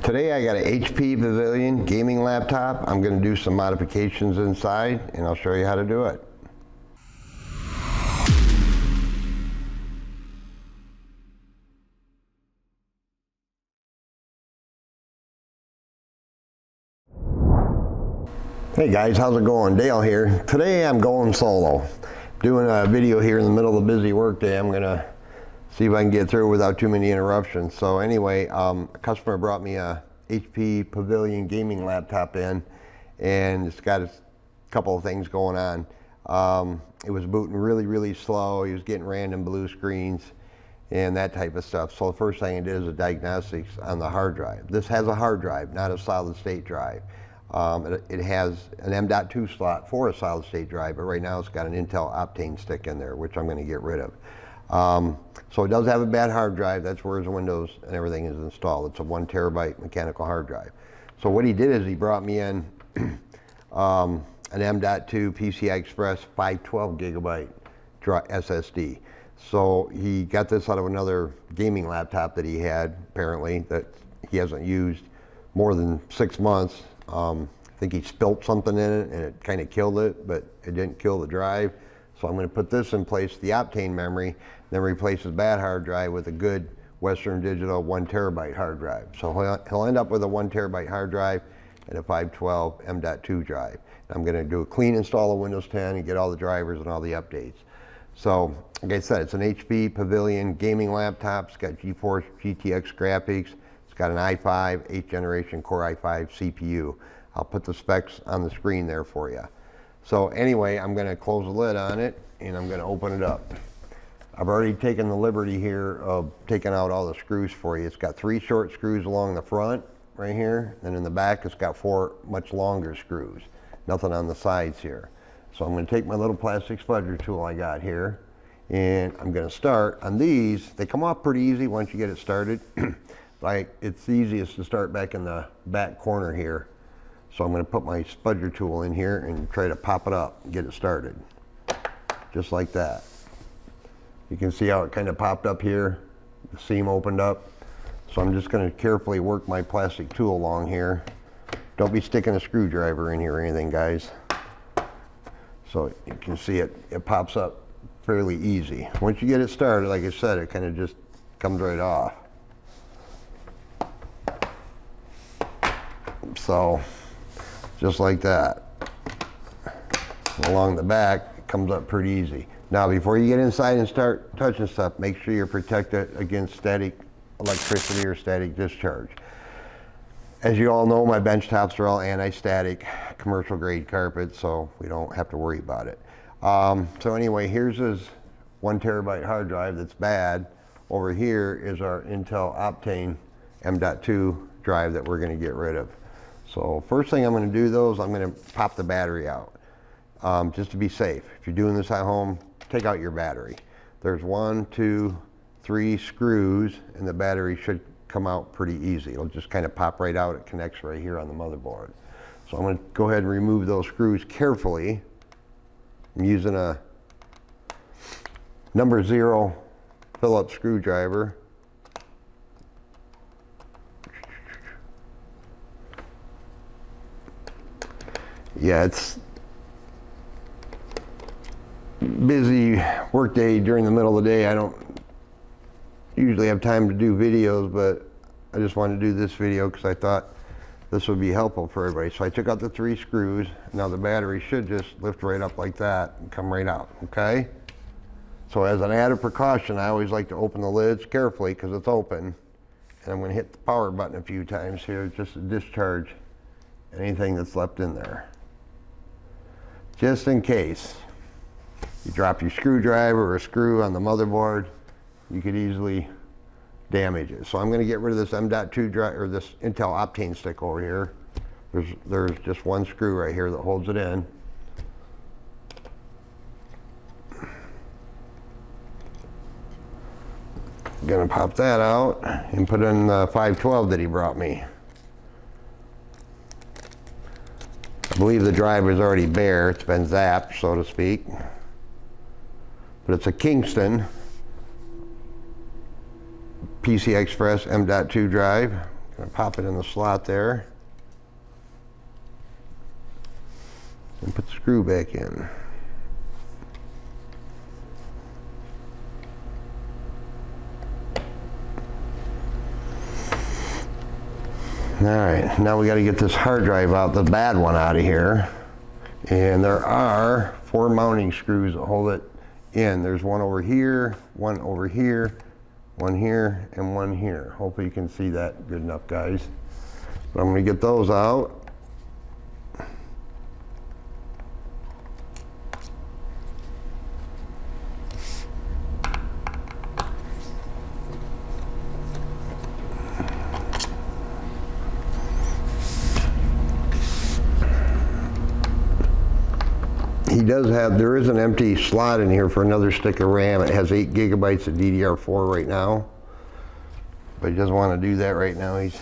Today I got an HP Pavilion Gaming Laptop. I'm going to do some modifications inside and I'll show you how to do it. Hey guys, how's it going? Dale here. Today I'm going solo. Doing a video here in the middle of a busy work day. I'm going to see if I can get through without too many interruptions. So anyway, a customer brought me a HP Pavilion Gaming Laptop in, and it's got a couple of things going on. It was booting really slow. He was getting random blue screens and that type of stuff. So the first thing I did is a diagnostics on the hard drive. This has a hard drive, not a solid state drive. It has an M.2 slot for a solid state drive, but right now it's got an Intel Optane stick in there, which I'm going to get rid of. So it does have a bad hard drive. That's where his Windows and everything is installed. It's a 1 terabyte mechanical hard drive. So what he did is he brought me in an M.2 PCI Express 512 gigabyte SSD. So he got this out of another gaming laptop that he had, apparently, that he hasn't used more than 6 months. I think he spilt something in it and it kind of killed it, but it didn't kill the drive. So I'm going to put this in place, the Optane memory, then replace his bad hard drive with a good Western Digital 1 terabyte hard drive. So he'll end up with a 1 terabyte hard drive and a 512 M.2 drive. I'm going to do a clean install of Windows 10 and get all the drivers and all the updates. So, like I said, it's an HP Pavilion gaming laptop. It's got GeForce GTX graphics. It's got an i5 8th generation Core i5 CPU. I'll put the specs on the screen there for you. So anyway, I'm going to close the lid on it and I'm going to open it up. I've already taken the liberty here of taking out all the screws for you. It's got 3 short screws along the front right here, and in the back it's got 4 much longer screws. Nothing on the sides here. So I'm going to take my little plastic spudger tool I got here, and I'm going to start on these. They come off pretty easy once you get it started. It's easiest to start back in the back corner here. So I'm going to put my spudger tool in here and try to pop it up and get it started. Just like that. You can see how it kind of popped up here. The seam opened up. So I'm just going to carefully work my plastic tool along here. Don't be sticking a screwdriver in here or anything, guys. So you can see it pops up fairly easy. Once you get it started, like I said, it kind of just comes right off. So just like that. Along the back, it comes up pretty easy. Now, before you get inside and start touching stuff, make sure you're protected against static electricity or static discharge. As you all know, my bench tops are all anti-static, commercial grade carpet, so we don't have to worry about it. So anyway, here's his 1 terabyte hard drive that's bad. Over here is our Intel Optane M.2 drive that we're going to get rid of. So first thing I'm going to do though is I'm going to pop the battery out, just to be safe. If you're doing this at home, take out your battery. There's 1, 2, 3 screws and the battery should come out pretty easy. It'll just kind of pop right out. It connects right here on the motherboard. So I'm going to go ahead and remove those screws carefully. I'm using a number 0 Phillips screwdriver. Yeah, it's busy work day during the middle of the day. I don't usually have time to do videos, but I just wanted to do this video because I thought this would be helpful for everybody. So I took out the 3 screws. Now the battery should just lift right up like that and come right out, okay? So as an added precaution, I always like to open the lids carefully because it's open. And I'm going to hit the power button a few times here just to discharge anything that's left in there. Just in case you drop your screwdriver or a screw on the motherboard, you could easily damage it. So I'm going to get rid of this M.2 drive, or this Intel Optane stick over here. There's just 1 screw right here that holds it in. I'm going to pop that out and put in the 512 that he brought me. I believe the drive is already bare. It's been zapped, so to speak. But it's a Kingston PCI Express M.2 drive. Gonna pop it in the slot there. And put the screw back in. All right, now we got to get this hard drive out, the bad one, out of here. And there are 4 mounting screws that hold it in. There's one over here, one over here, one here, and one here. Hopefully you can see that good enough, guys. But I'm going to get those out. There is an empty slot in here for another stick of RAM. It has 8 gigabytes of DDR4 right now, but he doesn't want to do that right now. He's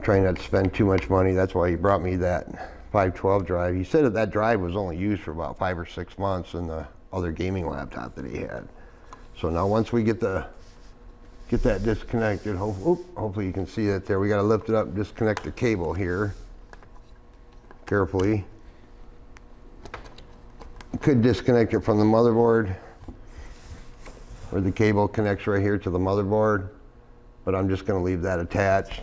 trying not to spend too much money. That's why he brought me that 512 drive. He said that drive was only used for about 5 or 6 months in the other gaming laptop that he had. So now once we get that disconnected, hopefully you can see that there. We got to lift it up and disconnect the cable here carefully. Could disconnect it from the motherboard, or the cable connects right here to the motherboard, but I'm just going to leave that attached.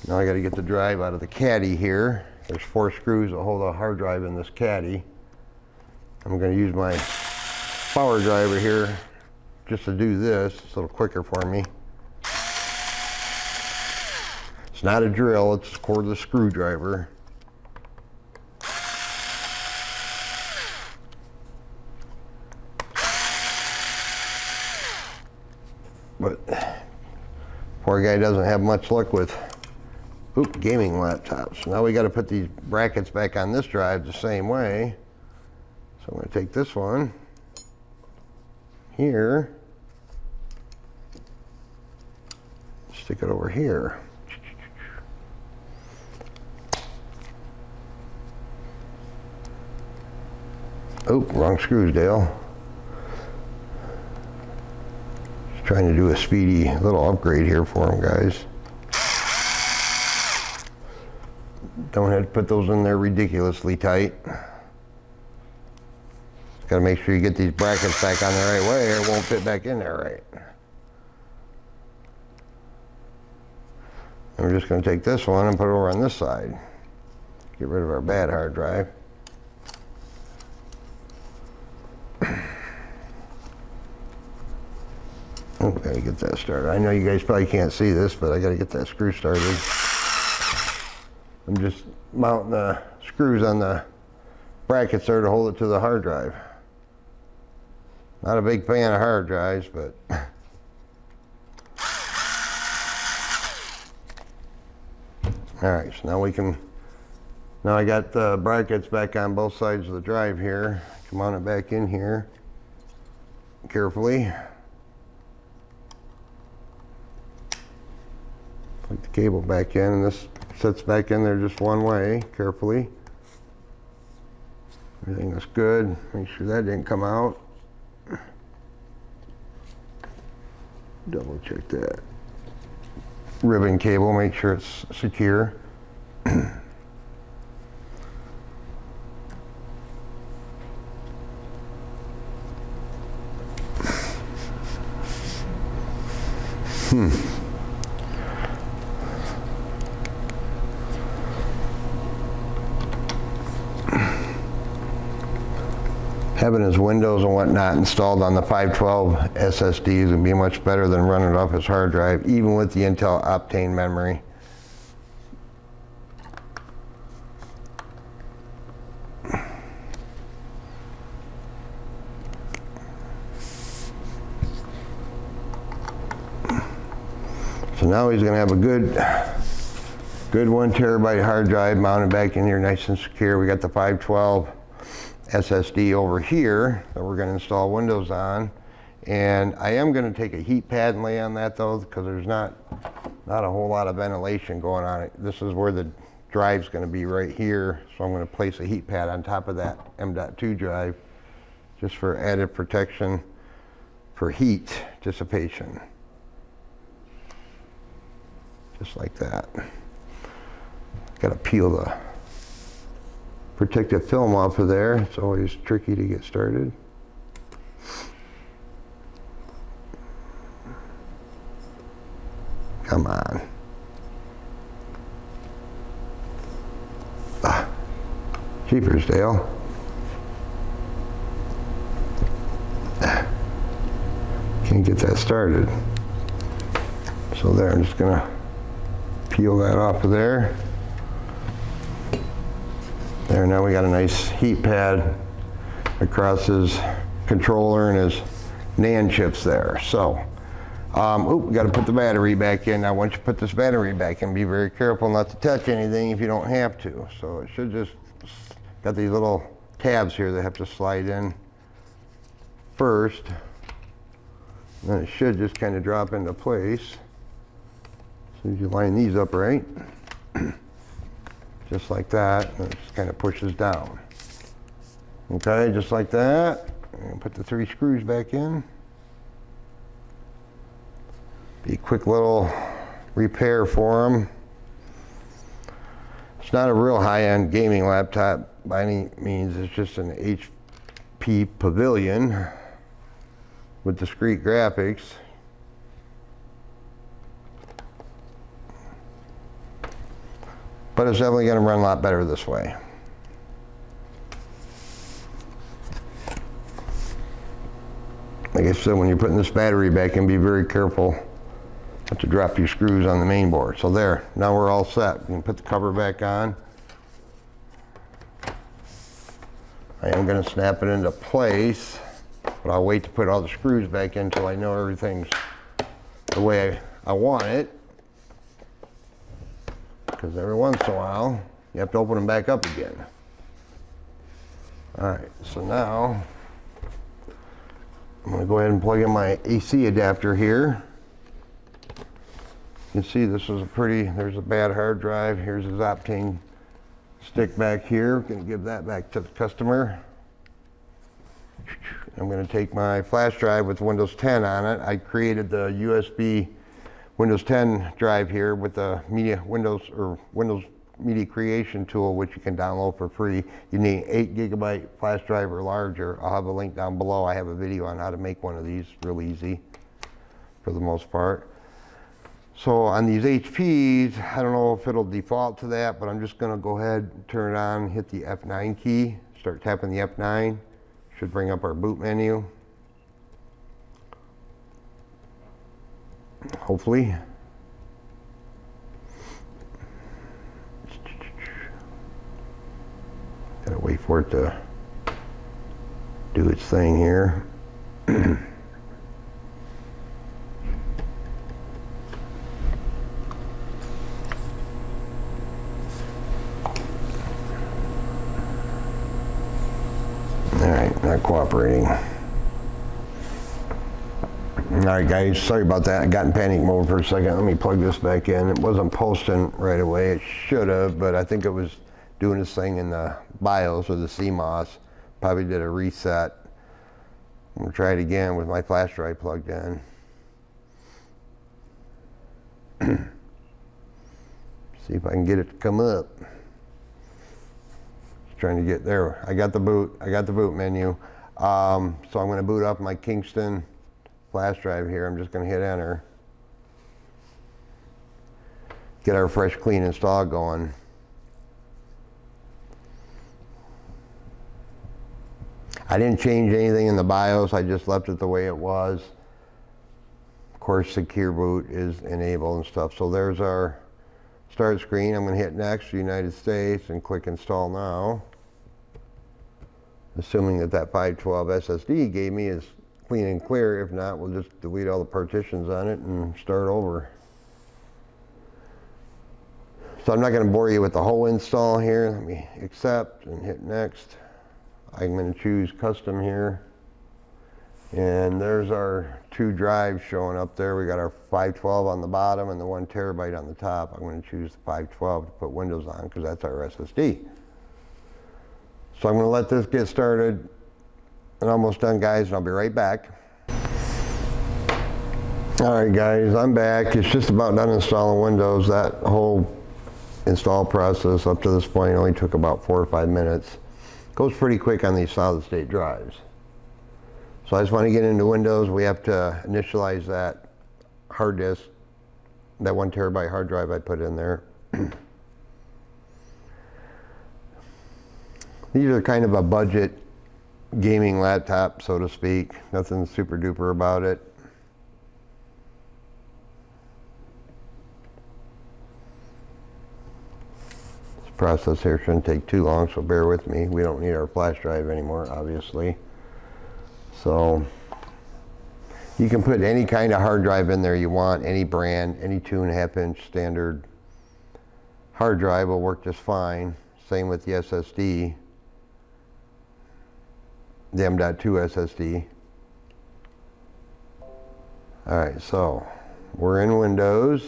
Now I got to get the drive out of the caddy here. There's 4 screws that hold a hard drive in this caddy. I'm going to use my power driver here just to do this. It's a little quicker for me. It's not a drill, it's a cordless screwdriver. But poor guy doesn't have much luck with gaming laptops. Now we got to put these brackets back on this drive the same way. So I'm going to take this one here, stick it over here. Oh, wrong screws, Dale. Trying to do a speedy little upgrade here for him, guys. Don't have to put those in there ridiculously tight. Just gotta make sure you get these brackets back on the right way or it won't fit back in there right. And we're just gonna take this one and put it over on this side. Get rid of our bad hard drive. Oh, gotta get that started. I know you guys probably can't see this, but I gotta get that screw started. I'm just mounting the screws on the brackets there to hold it to the hard drive. Not a big fan of hard drives, but all right, so now I got the brackets back on both sides of the drive here. Come on it back in here carefully. Put the cable back in, and this sits back in there just one way, carefully. Everything looks good. Make sure that didn't come out. Double check that. Ribbon cable, make sure it's secure. Having his Windows and whatnot installed on the 512 SSD is going to be much better than running it off his hard drive, even with the Intel Optane memory. So now he's going to have a good 1 terabyte hard drive mounted back in here nice and secure. We got the 512 SSD over here that we're going to install Windows on, and I am going to take a heat pad and lay on that though, because there's not a whole lot of ventilation going on it. This is where the drive's going to be right here, so I'm going to place a heat pad on top of that M.2 drive just for added protection for heat dissipation. just like that. Got to peel the protective film off of there. It's always tricky to get started. Come on. Jeepers, Dale. Can't get that started. So there, I'm just gonna peel that off of there. There, now we got a nice heat pad across his controller and his NAND chips there. So, we got to put the battery back in. Now, once you put this battery back in, be very careful not to touch anything if you don't have to. So it should just, got these little tabs here that have to slide in first. Then it should just kind of drop into place. As soon as you line these up right, just like that, and it just kind of pushes down. Okay, just like that. And put the 3 screws back in. Be a quick little repair for them. It's not a real high-end gaming laptop by any means. It's just an HP Pavilion with discrete graphics. But it's definitely going to run a lot better this way. Like I said, when you're putting this battery back in, be very careful not to drop your screws on the main board. So there, now we're all set. You can put the cover back on. I am going to snap it into place, but I'll wait to put all the screws back in until I know everything's the way I want it. Because every once in a while, you have to open them back up again. All right, so now I'm going to go ahead and plug in my AC adapter here. You can see this is there's a bad hard drive. Here's his Optane stick back here. Going to give that back to the customer. I'm going to take my flash drive with Windows 10 on it. I created the USB Windows 10 drive here with the Windows Media Creation tool, which you can download for free. You need 8 GB flash drive or larger. I'll have a link down below. I have a video on how to make one of these, real easy for the most part. So on these HPs, I don't know if it'll default to that, but I'm just going to go ahead, turn it on, hit the F9 key, start tapping the F9. Should bring up our boot menu. Hopefully. Gotta wait for it to do its thing here. Alright, not cooperating. Alright guys, sorry about that. I got in panic mode for a second. Let me plug this back in. It wasn't posting right away. It should have, but I think it was doing this thing in the BIOS or the CMOS. Probably did a reset. I'm going to try it again with my flash drive plugged in. See if I can get it to come up. Just trying to get there. I got the boot menu. So I'm going to boot up my Kingston flash drive here. I'm just going to hit enter. Get our fresh clean install going. I didn't change anything in the BIOS. I just left it the way it was. Of course, secure boot is enabled and stuff. So there's our start screen. I'm going to hit next, United States, and click install now. Assuming that 512 SSD gave me is clean and clear. If not, we'll just delete all the partitions on it and start over. So I'm not going to bore you with the whole install here. Let me accept and hit next. I'm going to choose custom here. And there's our 2 drives showing up there. We got our 512 on the bottom and the 1 terabyte on the top. I'm going to choose the 512 to put Windows on because that's our SSD. So I'm going to let this get started. I'm almost done, guys, and I'll be right back. Alright guys, I'm back. It's just about done installing Windows. That whole install process up to this point only took about 4 or 5 minutes. Goes pretty quick on these solid state drives. So I just want to get into Windows. We have to initialize that hard disk, that 1 terabyte hard drive I put in there. These are kind of a budget gaming laptop, so to speak. Nothing super duper about it. This process here shouldn't take too long, so bear with me. We don't need our flash drive anymore, obviously. So you can put any kind of hard drive in there you want, any brand, any 2.5 inch standard hard drive will work just fine. Same with the SSD, the M.2 SSD. Alright, so we're in Windows.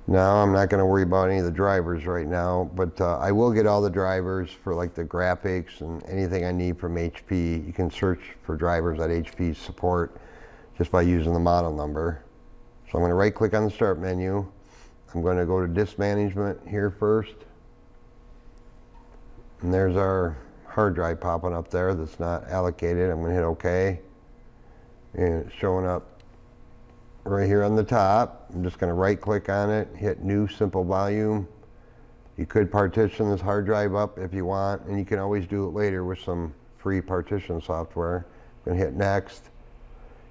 Now I'm not going to worry about any of the drivers right now, but I will get all the drivers for like the graphics and anything I need from HP. You can search for drivers at HP support just by using the model number. So I'm going to right click on the start menu. I'm going to go to disk management here first. And there's our hard drive popping up there that's not allocated. I'm going to hit OK. And it's showing up right here on the top. I'm just going to right click on it, hit new simple volume. You could partition this hard drive up if you want, and you can always do it later with some free partition software. I'm going to hit next,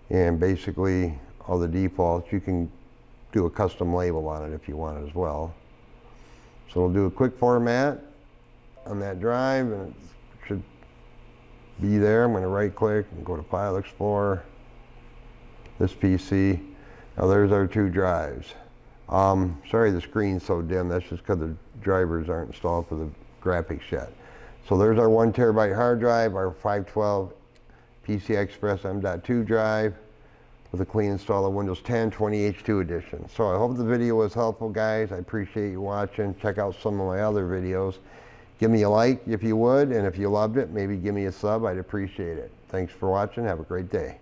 and basically all the defaults. You can do a custom label on it if you want as well. So we'll do a quick format on that drive, and it should be there. I'm going to right click and go to File Explorer, this PC. Now there's our 2 drives. Sorry the screen's so dim, that's just because the drivers aren't installed for the graphics yet. So there's our 1 terabyte hard drive, our 512 PCI Express M.2 drive with a clean install of Windows 10 20H2 edition. So I hope the video was helpful, guys. I appreciate you watching. Check out some of my other videos. Give me a like if you would, and if you loved it, maybe give me a sub. I'd appreciate it. Thanks for watching. Have a great day.